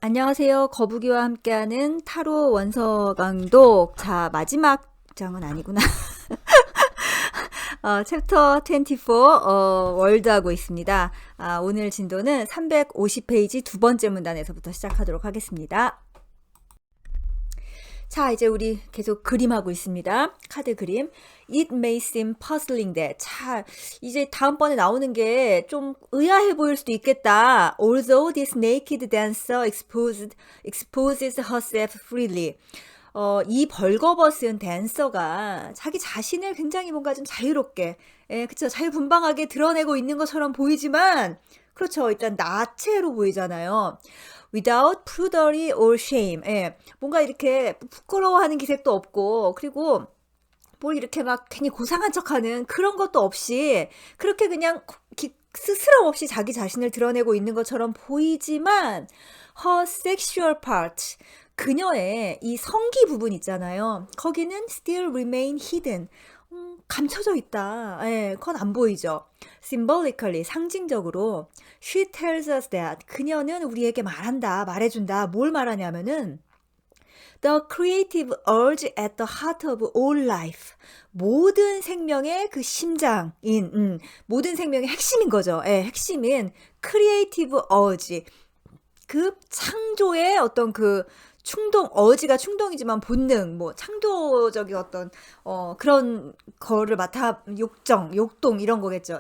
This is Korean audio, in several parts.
안녕하세요. 거북이와 함께하는 타로 원서 강독. 자, 마지막 장은 아니구나. 챕터 24, 월드하고 있습니다. 오늘 진도는 350페이지 두 번째 문단에서부터 시작하도록 하겠습니다. 자, 이제 우리 계속 그림하고 있습니다. 카드 그림. It may seem puzzling that. 자, 이제 다음번에 나오는 게 좀 의아해 보일 수도 있겠다. Although this naked dancer exposes herself freely. 이 벌거벗은 댄서가 자기 자신을 굉장히 뭔가 좀 자유롭게, 그쵸, 자유분방하게 드러내고 있는 것처럼 보이지만, 그렇죠. 일단 나체로 보이잖아요. Without prudery or shame. 뭔가 이렇게 부끄러워하는 기색도 없고, 그리고 뭘 이렇게 막 괜히 고상한 척하는 그런 것도 없이, 그렇게 그냥 스스럼 없이 자기 자신을 드러내고 있는 것처럼 보이지만, her sexual part, 그녀의 이 성기 부분 있잖아요. 거기는 still remain hidden. 감춰져 있다. 그건 안 보이죠. Symbolically, 상징적으로 she tells us that, 그녀는 우리에게 말해준다. 뭘 말하냐면은 the creative urge at the heart of all life. 모든 생명의 그 심장인, 모든 생명의 핵심인 거죠. 핵심인 creative urge. 그 창조의 어떤 그 충동, 어지가 충동이지만 본능, 뭐 창조적인 어떤 그런 거를 욕동 이런 거겠죠.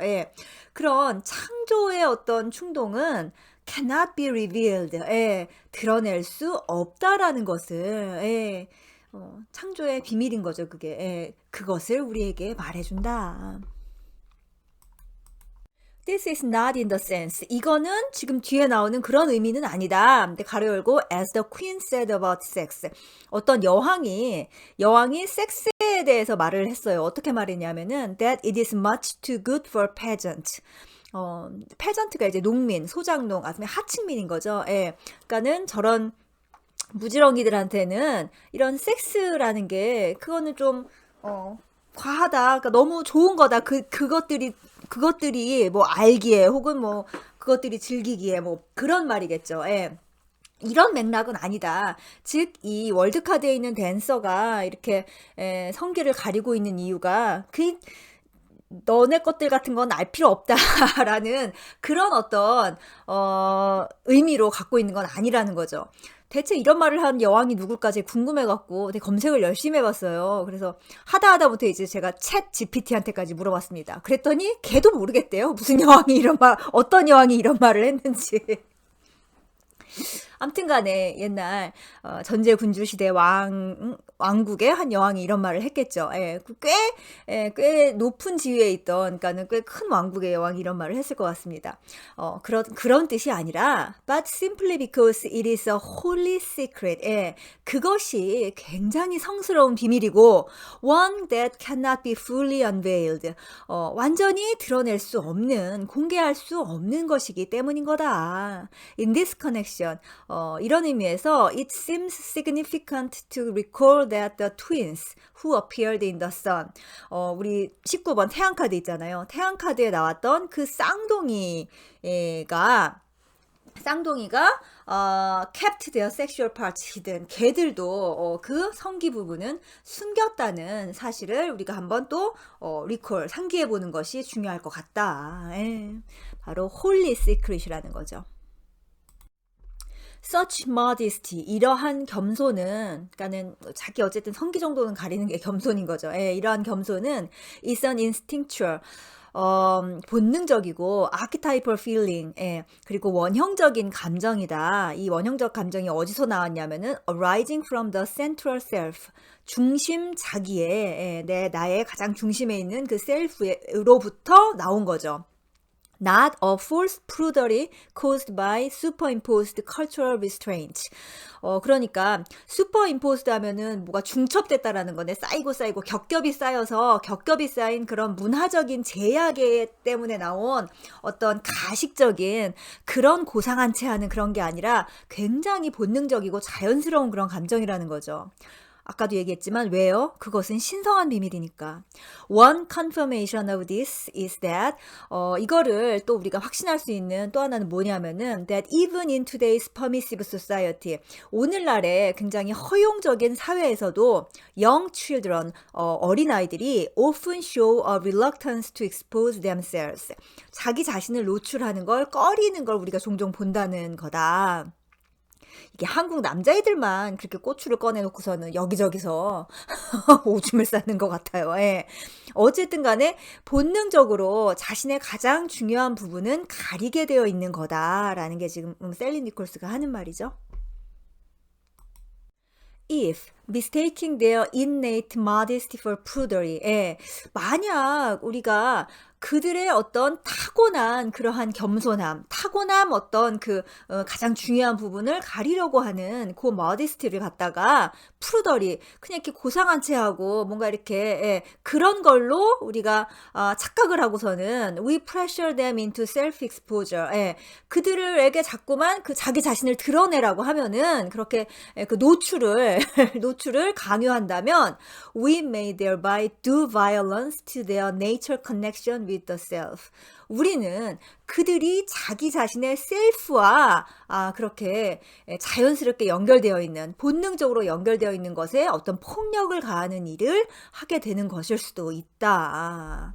그런 창조의 어떤 충동은 cannot be revealed. 드러낼 수 없다라는 것을, 창조의 비밀인 거죠. 그게, 그것을 우리에게 말해준다. This is not in the sense. 이거는 지금 뒤에 나오는 그런 의미는 아니다. 근데 가로 열고 as the queen said about sex. 어떤 여왕이 섹스에 대해서 말을 했어요. 어떻게 말했냐면은 that it is much too good for peasant. 페전트가 이제 농민, 소작농, 아니면 하층민인 거죠. 그러니까는 저런 무지렁이들한테는 이런 섹스라는 게 그거는 좀 과하다. 그러니까 너무 좋은 거다. 그것들이 뭐 알기에 혹은 뭐 그것들이 즐기기에 뭐 그런 말이겠죠. 이런 맥락은 아니다. 즉, 이 월드카드에 있는 댄서가 이렇게 성기를 가리고 있는 이유가 너네 것들 같은 건 알 필요 없다라는 그런 어떤 의미로 갖고 있는 건 아니라는 거죠. 대체 이런 말을 한 여왕이 누굴까지 궁금해갖고 검색을 열심히 해봤어요. 그래서 하다부터 이제 제가 챗 GPT한테까지 물어봤습니다. 그랬더니 걔도 모르겠대요. 무슨 여왕이 어떤 여왕이 이런 말을 했는지. 암튼 간에 옛날 전제 군주 시대 왕국의 한 여왕이 이런 말을 했겠죠. 꽤 높은 지위에 있던, 그러니까는 꽤 큰 왕국의 여왕이 이런 말을 했을 것 같습니다. 그런 뜻이 아니라 but simply because it is a holy secret. 그것이 굉장히 성스러운 비밀이고 one that cannot be fully unveiled. 완전히 드러낼 수 없는, 공개할 수 없는 것이기 때문인 거다. In this connection, 이런 의미에서 it seems significant to recall that the twins who appeared in the sun, 우리 19번 태양카드 있잖아요. 태양카드에 나왔던 그 쌍둥이가 kept their sexual parts hidden. 걔들도 그 성기 부분은 숨겼다는 사실을 우리가 한번 또 recall, 상기해 보는 것이 중요할 것 같다. 바로 holy secret이라는 거죠. Such modesty, 이러한 겸손은, 그러니까는 자기 어쨌든 성기 정도는 가리는 게 겸손인 거죠. 이러한 겸손은 is an instinctual, 본능적이고 archetypal feeling, 그리고 원형적인 감정이다. 이 원형적 감정이 어디서 나왔냐면은 arising from the central self, 중심 자기의, 나의 가장 중심에 있는 그 셀프로부터 나온 거죠. Not a false prudery caused by superimposed cultural restraint. 그러니까 superimposed 하면은 뭐가 중첩됐다라는 거네. 쌓이고 겹겹이 쌓인 그런 문화적인 제약 때문에 나온 어떤 가식적인 그런 고상한 채 하는 그런 게 아니라 굉장히 본능적이고 자연스러운 그런 감정이라는 거죠. 아까도 얘기했지만 왜요? 그것은 신성한 비밀이니까. One confirmation of this is that 이거를 또 우리가 확신할 수 있는 또 하나는 뭐냐면은 that even in today's permissive society 오늘날의 굉장히 허용적인 사회에서도 young children 어린아이들이 often show a reluctance to expose themselves 자기 자신을 노출하는 걸 꺼리는 걸 우리가 종종 본다는 거다. 이게 한국 남자애들만 그렇게 고추를 꺼내놓고서는 여기저기서 오줌을 싸는 것 같아요. 예. 어쨌든 간에 본능적으로 자신의 가장 중요한 부분은 가리게 되어 있는 거다라는 게 지금 셀리 니콜스가 하는 말이죠. If mistaking their innate modesty for prudery, 예. 만약 우리가 그들의 어떤 타고난 그러한 겸손함, 타고난 어떤 가장 중요한 부분을 가리려고 하는 그 modest를 갖다가 prudery, 그냥 이렇게 고상한 체하고 뭔가 이렇게 예, 그런 걸로 우리가 착각을 하고서는 we pressure them into self-exposure, 예. 그들에게 자꾸만 그 자기 자신을 드러내라고 하면은 그렇게 예, 그 노출을 강요한다면 we may thereby do violence to their nature connection with the self. 우리는 그들이 자기 자신의 셀프와 그렇게 자연스럽게 연결되어 있는 본능적으로 연결되어 있는 것에 어떤 폭력을 가하는 일을 하게 되는 것일 수도 있다.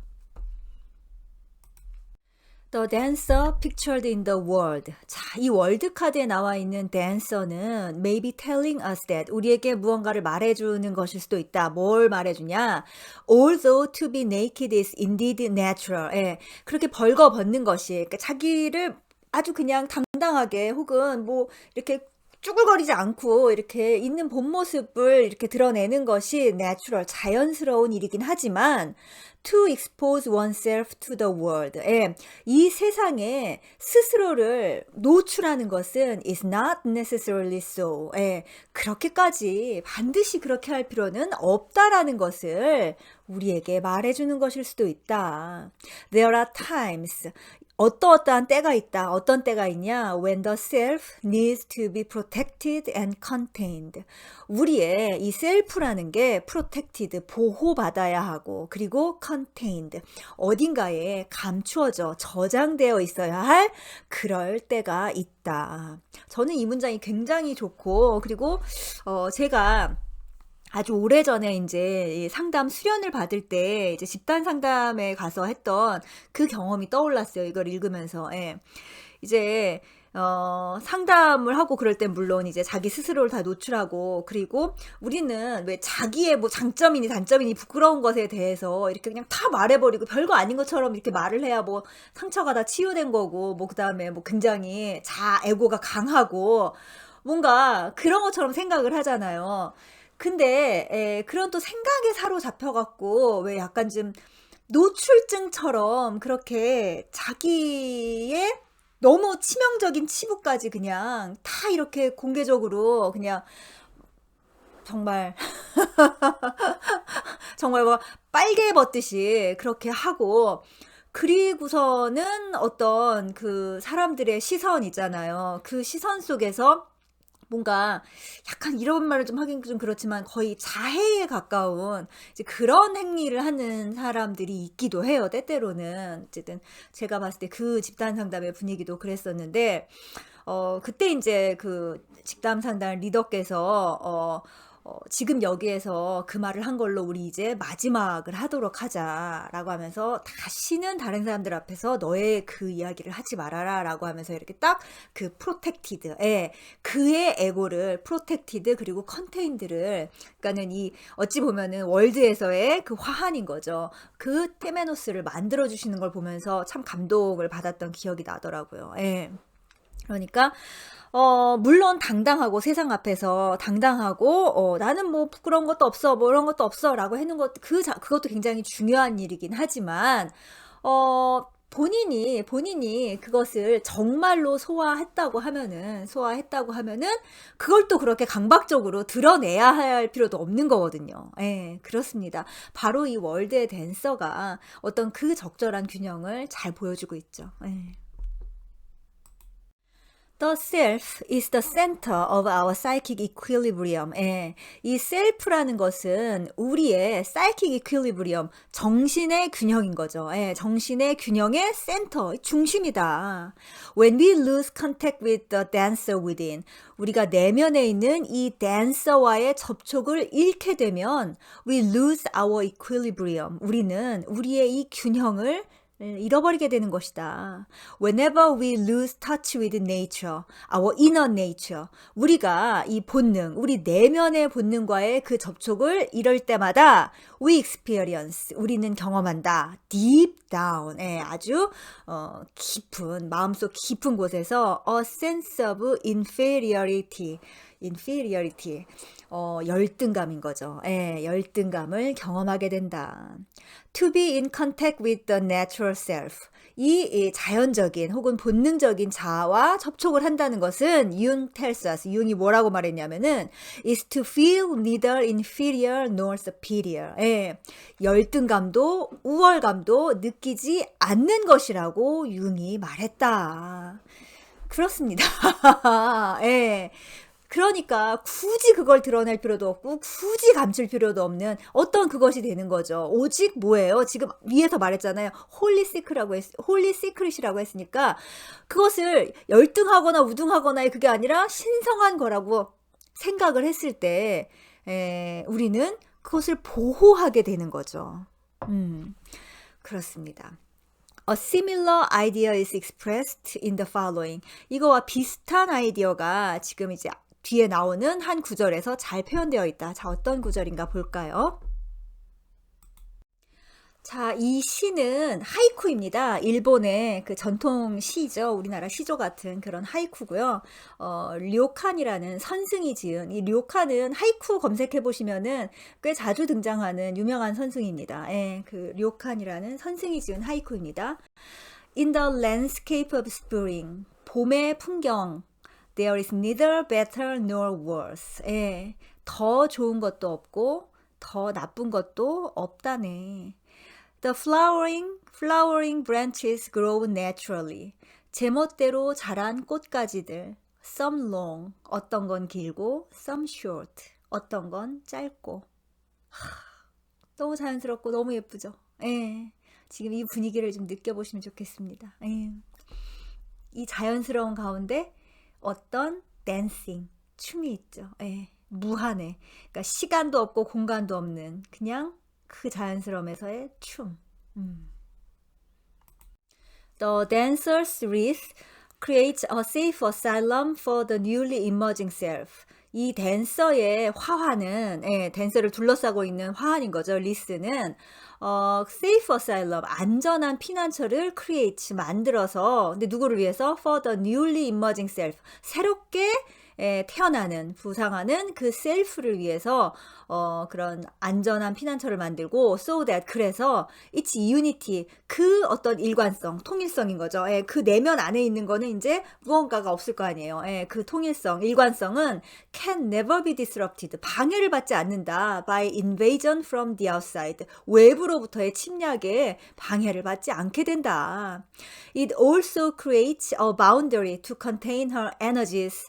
The dancer pictured in the world. 자, 이 월드 카드에 나와 있는 dancer는 maybe telling us that 우리에게 무언가를 말해주는 것일 수도 있다. 뭘 말해주냐? Although to be naked is indeed natural. 예, 그렇게 벌거벗는 것이 그러니까 자기를 아주 그냥 당당하게 혹은 뭐 이렇게 쭈글거리지 않고 이렇게 있는 본 모습을 이렇게 드러내는 것이 natural, 자연스러운 일이긴 하지만 to expose oneself to the world. 예, 이 세상에 스스로를 노출하는 것은 is not necessarily so. 예, 그렇게까지 반드시 그렇게 할 필요는 없다라는 것을 우리에게 말해주는 것일 수도 있다. There are times 어떠한 때가 있다. 어떤 때가 있냐? When the self needs to be protected and contained. 우리의 이 셀프라는 게 protected, 보호받아야 하고 그리고 contained, 어딘가에 감추어져 저장되어 있어야 할 그럴 때가 있다. 저는 이 문장이 굉장히 좋고 그리고 제가 아주 오래전에 이제 상담 수련을 받을 때 이제 집단 상담에 가서 했던 그 경험이 떠올랐어요. 이걸 읽으면서. 예. 이제 상담을 하고 그럴 땐 물론 이제 자기 스스로를 다 노출하고 그리고 우리는 왜 자기의 뭐 장점이니 단점이니 부끄러운 것에 대해서 이렇게 그냥 다 말해버리고 별거 아닌 것처럼 이렇게 말을 해야 뭐 상처가 다 치유된 거고 뭐 그다음에 뭐 굉장히 에고가 강하고 뭔가 그런 것처럼 생각을 하잖아요. 근데 그런 또 생각에 사로잡혀갖고 왜 약간 좀 노출증처럼 그렇게 자기의 너무 치명적인 치부까지 그냥 다 이렇게 공개적으로 그냥 정말 정말 뭐 빨개 벗듯이 그렇게 하고 그리고서는 어떤 그 사람들의 시선 있잖아요. 그 시선 속에서 뭔가 약간 이런 말을 좀 하긴 좀 그렇지만 거의 자해에 가까운 이제 그런 행위를 하는 사람들이 있기도 해요. 때때로는. 어쨌든 제가 봤을 때 그 집단 상담의 분위기도 그랬었는데 그때 이제 그 집단 상담 리더께서 지금 여기에서 그 말을 한 걸로 우리 이제 마지막을 하도록 하자라고 하면서 다시는 다른 사람들 앞에서 너의 그 이야기를 하지 말아라 라고 하면서 이렇게 딱 그 프로텍티드, 그의 에고를 프로텍티드 그리고 컨테인드를 그러니까는 이 어찌 보면은 월드에서의 그 화한인 거죠. 그 테메노스를 만들어 주시는 걸 보면서 참 감동을 받았던 기억이 나더라고요. 예. 그러니까 물론 당당하고 세상 앞에서 당당하고 나는 뭐 부끄러운 것도 없어 뭐 이런 것도 없어 라고 하는 것 그것도 굉장히 중요한 일이긴 하지만 본인이 그것을 정말로 소화했다고 하면은 그걸 또 그렇게 강박적으로 드러내야 할 필요도 없는 거거든요. 예, 그렇습니다. 바로 이 월드의 댄서가 어떤 그 적절한 균형을 잘 보여주고 있죠. 예. The self is the center of our psychic equilibrium. 예, 이 self라는 것은 우리의 psychic equilibrium, 정신의 균형인 거죠. 예, 정신의 균형의 센터, 중심이다. When we lose contact with the dancer within, 우리가 내면에 있는 이 댄서와의 접촉을 잃게 되면 we lose our equilibrium. 우리는 우리의 이 균형을 잃어버리게 되는 것이다. Whenever we lose touch with nature, our inner nature, 우리가 이 본능, 우리 내면의 본능과의 그 접촉을 잃을 때마다 we experience, 우리는 경험한다. Deep down, 아주 깊은, 마음속 깊은 곳에서 a sense of inferiority, 열등감인 거죠. 열등감을 경험하게 된다. To be in contact with the natural self. 이 자연적인 혹은 본능적인 자아와 접촉을 한다는 것은 Jung tells us, 융이 뭐라고 말했냐면은 is to feel neither inferior nor superior. 열등감도 우월감도 느끼지 않는 것이라고 융이 말했다. 그렇습니다. 그러니까 굳이 그걸 드러낼 필요도 없고 굳이 감출 필요도 없는 어떤 그것이 되는 거죠. 오직 뭐예요? 지금 위에서 말했잖아요. 홀리 시크릿이라고 했으니까 그것을 열등하거나 우등하거나의 그게 아니라 신성한 거라고 생각을 했을 때 우리는 그것을 보호하게 되는 거죠. 그렇습니다. A similar idea is expressed in the following. 이거와 비슷한 아이디어가 지금 이제 뒤에 나오는 한 구절에서 잘 표현되어 있다. 자, 어떤 구절인가 볼까요? 자, 이 시는 하이쿠입니다. 일본의 그 전통 시죠. 우리나라 시조 같은 그런 하이쿠고요. 료칸이라는 선승이 지은, 이 료칸은 하이쿠 검색해 보시면은 꽤 자주 등장하는 유명한 선승입니다. 그 료칸이라는 선승이 지은 하이쿠입니다. In the landscape of spring, 봄의 풍경, there is neither better nor worse. 더 좋은 것도 없고 더 나쁜 것도 없다네. The flowering branches grow naturally. 제멋대로 자란 꽃가지들. Some long, 어떤 건 길고, some short, 어떤 건 짧고. 너무 자연스럽고 너무 예쁘죠? 지금 이 분위기를 좀 느껴보시면 좋겠습니다. 이 자연스러운 가운데 어떤 댄싱, 춤이 있죠. 무한해. 그러니까 시간도 없고 공간도 없는 그냥 그 자연스러움에서의 춤. The dancer's wreath creates a safe asylum for the newly emerging self. 이 댄서의 화환은, 댄서를 둘러싸고 있는 화환인 거죠. 리스는 safe asylum, 안전한 피난처를 create, 만들어서, 근데 누구를 위해서? For the newly emerging self, 새롭게 태어나는, 부상하는 그 셀프를 위해서 그런 안전한 피난처를 만들고 so that, 그래서 it's unity, 그 어떤 일관성, 통일성인 거죠. 그 내면 안에 있는 거는 이제 무언가가 없을 거 아니에요. 그 통일성, 일관성은 can never be disrupted, 방해를 받지 않는다. by invasion from the outside, 외부로부터의 침략에 방해를 받지 않게 된다. It also creates a boundary to contain her energies.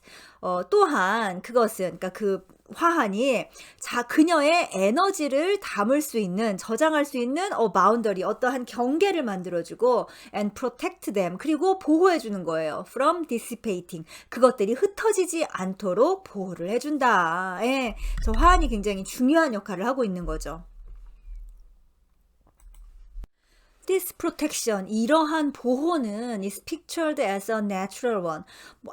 또한 그것은, 그러니까 그 화환이 그녀의 에너지를 담을 수 있는, 저장할 수 있는 boundary, 어떠한 경계를 만들어주고 and protect them, 그리고 보호해주는 거예요. from dissipating, 그것들이 흩어지지 않도록 보호를 해준다. 저 화환이 굉장히 중요한 역할을 하고 있는 거죠. This protection, 이러한 보호는 is pictured as a natural one.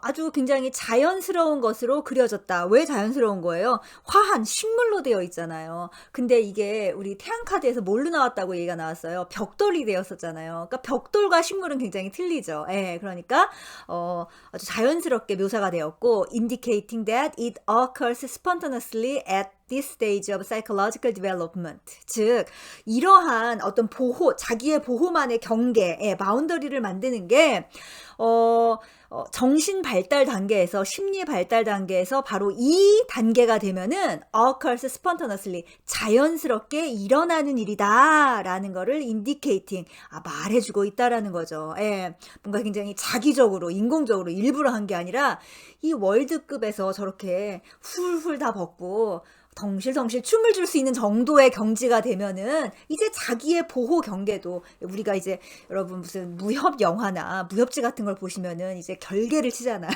아주 굉장히 자연스러운 것으로 그려졌다. 왜 자연스러운 거예요? 화한, 식물로 되어 있잖아요. 근데 이게 우리 태양카드에서 뭘로 나왔다고 얘기가 나왔어요? 벽돌이 되었었잖아요. 그러니까 벽돌과 식물은 굉장히 틀리죠. 그러니까 아주 자연스럽게 묘사가 되었고 indicating that it occurs spontaneously at this stage of psychological development. 즉, 이러한 어떤 보호, 자기의 보호만의 경계, 바운더리를 만드는 게, 정신 발달 단계에서, 심리 발달 단계에서 바로 이 단계가 되면은 occurs spontaneously, 자연스럽게 일어나는 일이다 라는 거를 indicating, 말해주고 있다라는 거죠. 뭔가 굉장히 자기적으로, 인공적으로 일부러 한 게 아니라 이 월드급에서 저렇게 훌훌 다 벗고 덩실덩실 춤을 출 수 있는 정도의 경지가 되면은 이제 자기의 보호 경계도, 우리가 이제 여러분 무슨 무협 영화나 무협지 같은 걸 보시면은 이제 결계를 치잖아요.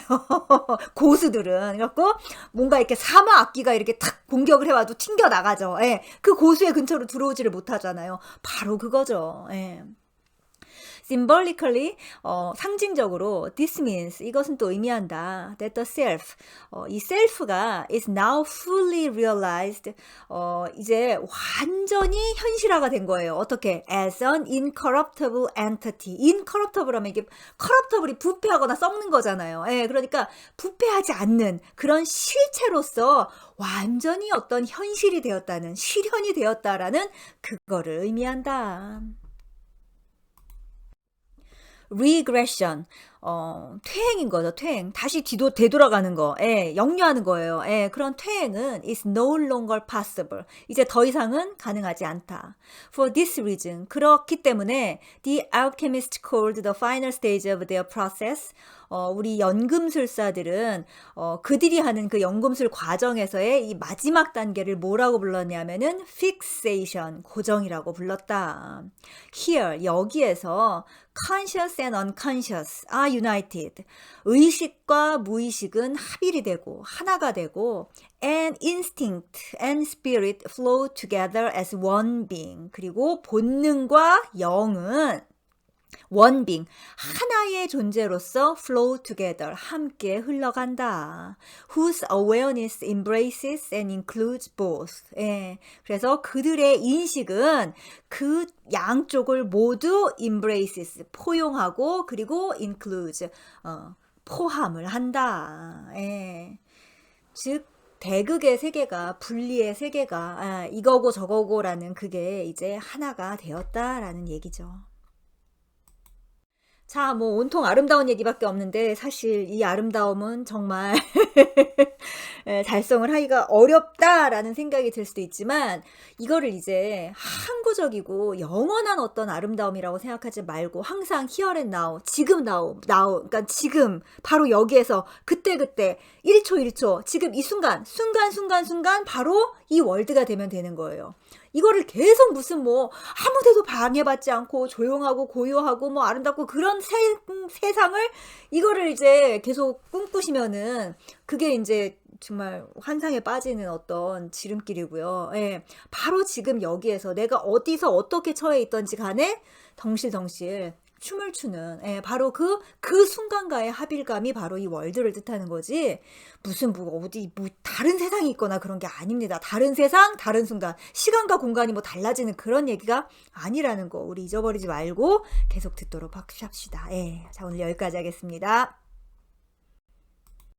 고수들은. 그래갖고 뭔가 이렇게 사마 악기가 이렇게 탁 공격을 해와도 튕겨 나가죠. 그 고수의 근처로 들어오지를 못하잖아요. 바로 그거죠. Symbolically, 상징적으로 this means, 이것은 또 의미한다. That the self, 이 self가 is now fully realized, 이제 완전히 현실화가 된 거예요. 어떻게? As an incorruptible entity. incorruptible 하면 이게 corruptible이 부패하거나 썩는 거잖아요. 그러니까 부패하지 않는 그런 실체로서 완전히 어떤 현실이 되었다는, 실현이 되었다라는 그거를 의미한다. regression, 퇴행인 거죠. 퇴행. 다시 되돌아가는 거. 역류하는 거예요. 그런 퇴행은 is no longer possible. 이제 더 이상은 가능하지 않다. For this reason, 그렇기 때문에 the alchemists called the final stage of their process, 우리 연금술사들은 그들이 하는 그 연금술 과정에서의 이 마지막 단계를 뭐라고 불렀냐면은 fixation, 고정이라고 불렀다. Here, 여기에서 conscious and unconscious are united. 의식과 무의식은 합일이 되고 하나가 되고 and instinct and spirit flow together as one being. 그리고 본능과 영은 one being, 하나의 존재로서 flow together, 함께 흘러간다. Whose awareness embraces and includes both. 그래서 그들의 인식은 그 양쪽을 모두 embraces, 포용하고 그리고 includes, 포함을 한다. 즉 대극의 세계가, 분리의 세계가 이거고 저거고라는 그게 이제 하나가 되었다라는 얘기죠. 자, 뭐 온통 아름다운 얘기밖에 없는데 사실 이 아름다움은 정말 달성을 하기가 어렵다라는 생각이 들 수도 있지만 이거를 이제 항구적이고 영원한 어떤 아름다움이라고 생각하지 말고 항상 here and now, 지금 now, 그러니까 지금 바로 여기에서 그때 1초 1초 지금 이 순간 바로 이 월드가 되면 되는 거예요. 이거를 계속 무슨 뭐 아무 데도 방해받지 않고 조용하고 고요하고 뭐 아름답고 그런 세상을 이거를 이제 계속 꿈꾸시면은 그게 이제 정말 환상에 빠지는 어떤 지름길이고요. 바로 지금 여기에서 내가 어디서 어떻게 처해 있던지 간에 덩실덩실 춤을 추는 바로 그 순간과의 합일감이 바로 이 월드를 뜻하는 거지 무슨 뭐 어디 뭐 다른 세상이 있거나 그런 게 아닙니다. 다른 세상, 다른 순간, 시간과 공간이 뭐 달라지는 그런 얘기가 아니라는 거 우리 잊어버리지 말고 계속 듣도록 합시다. 자, 오늘 여기까지 하겠습니다.